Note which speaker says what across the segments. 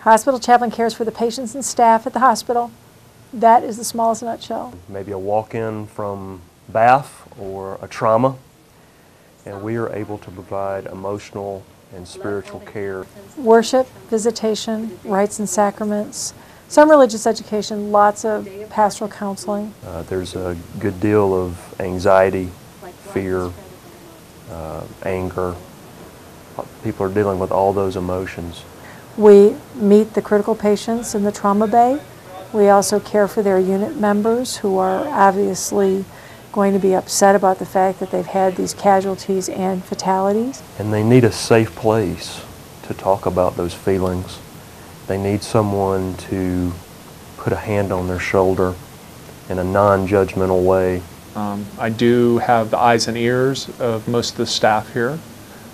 Speaker 1: Hospital chaplain cares for the patients and staff at the hospital. That is the smallest nutshell.
Speaker 2: Maybe a walk-in from bath or a trauma, and we are able to provide emotional and spiritual care.
Speaker 1: Worship, visitation, rites and sacraments, some religious education, lots of pastoral counseling.
Speaker 2: There's a good deal of anxiety, fear, anger. People are dealing with all those emotions.
Speaker 1: We meet the critical patients in the trauma bay. We also care for their unit members who are obviously going to be upset about the fact that they've had these casualties and fatalities.
Speaker 2: And they need a safe place to talk about those feelings. They need someone to put a hand on their shoulder in a non-judgmental way.
Speaker 3: I do have the eyes and ears of most of the staff here,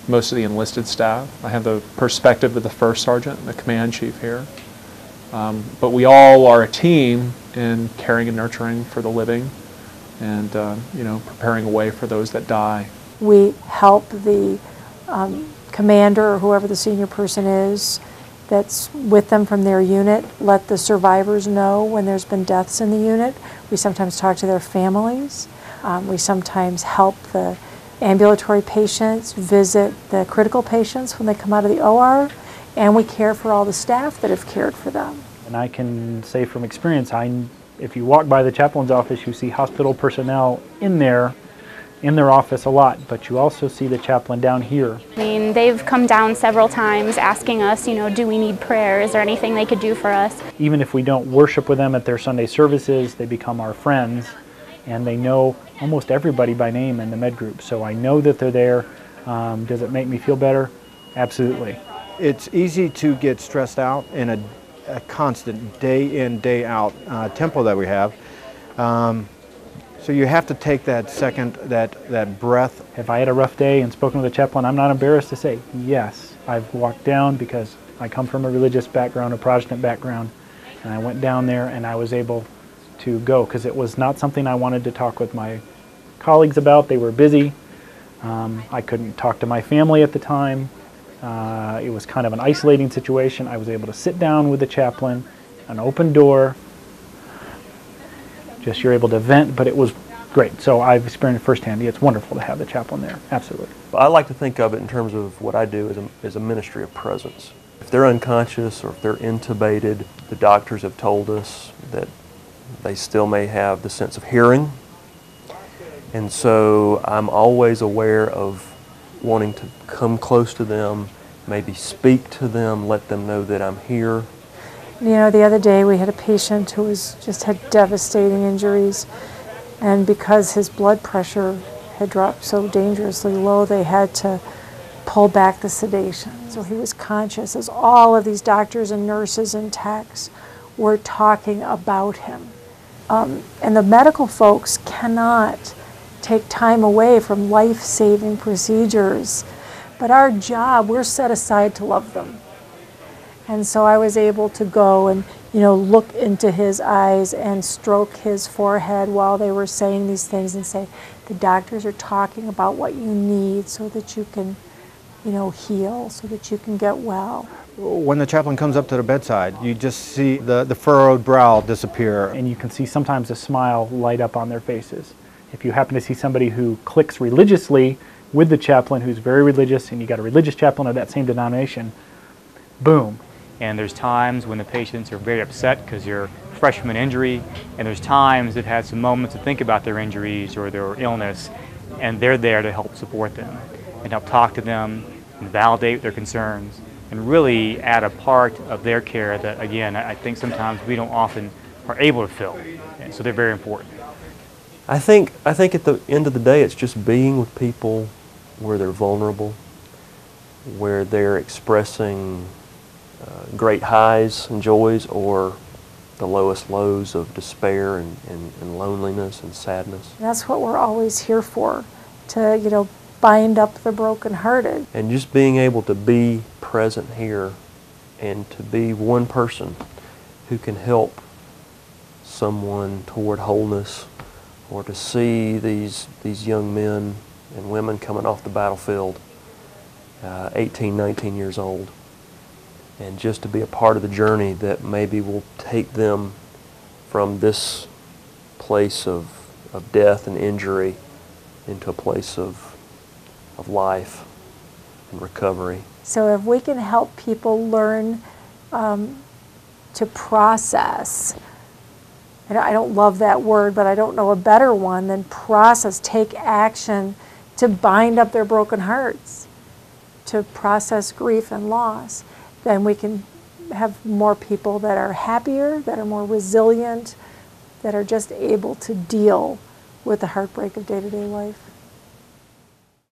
Speaker 3: most of the enlisted staff. I have the perspective of the first sergeant and the command chief here. But we all are a team in caring and nurturing for the living and preparing a way for those that die.
Speaker 1: We help the commander or whoever the senior person is that's with them from their unit, let the survivors know when there's been deaths in the unit. We sometimes talk to their families. We sometimes help the ambulatory patients visit the critical patients when they come out of the OR, and we care for all the staff that have cared for them.
Speaker 4: And I can say from experience, if you walk by the chaplain's office, you see hospital personnel in their office a lot, but you also see the chaplain down here.
Speaker 5: I mean, they've come down several times asking us, do we need prayer? Is there anything they could do for us?
Speaker 4: Even if we don't worship with them at their Sunday services, they become our friends, and they know almost everybody by name in the med group. So I know that they're there. Does it make me feel better? Absolutely.
Speaker 6: It's easy to get stressed out in a constant day in, day out tempo that we have. So you have to take that second, that breath.
Speaker 4: If I had a rough day and spoken with a chaplain, I'm not embarrassed to say, yes, I've walked down because I come from a religious background, a Protestant background, and I went down there and I was able to go because it was not something I wanted to talk with my colleagues about. They were busy. I couldn't talk to my family at the time. It was kind of an isolating situation. I was able to sit down with the chaplain, an open door. Just you're able to vent, but it was great. So I've experienced firsthand. It's wonderful to have the chaplain there, absolutely.
Speaker 2: I like to think of it in terms of what I do as a ministry of presence. If they're unconscious or if they're intubated, the doctors have told us that they still may have the sense of hearing. And so I'm always aware of wanting to come close to them, maybe speak to them, let them know that I'm here.
Speaker 1: The other day we had a patient who just had devastating injuries, and because his blood pressure had dropped so dangerously low, they had to pull back the sedation. So he was conscious as all of these doctors and nurses and techs were talking about him. And the medical folks cannot take time away from life-saving procedures, but our job, we're set aside to love them. And so I was able to go and, look into his eyes and stroke his forehead while they were saying these things and say, the doctors are talking about what you need so that you can, heal, so that you can get well.
Speaker 6: When the chaplain comes up to the bedside, you just see the furrowed brow disappear.
Speaker 4: And you can see sometimes a smile light up on their faces. If you happen to see somebody who clicks religiously with the chaplain, who's very religious, and you got a religious chaplain of that same denomination, boom.
Speaker 7: And there's times when the patients are very upset because they're fresh from an injury, and there's times they've had some moments to think about their injuries or their illness, and they're there to help support them and help talk to them and validate their concerns and really add a part of their care that, again, I think sometimes we don't often are able to fill. And so they're very important.
Speaker 2: I think at the end of the day, it's just being with people where they're vulnerable, where they're expressing great highs and joys or the lowest lows of despair and loneliness and sadness.
Speaker 1: That's what we're always here for, to, bind up the brokenhearted.
Speaker 2: And just being able to be present here and to be one person who can help someone toward wholeness, or to see these young men and women coming off the battlefield, 18, 19 years old, and just to be a part of the journey that maybe will take them from this place of death and injury into a place of life and recovery.
Speaker 1: So if we can help people learn to process, and I don't love that word, but I don't know a better one than process, take action to bind up their broken hearts, to process grief and loss, then we can have more people that are happier, that are more resilient, that are just able to deal with the heartbreak of day-to-day life.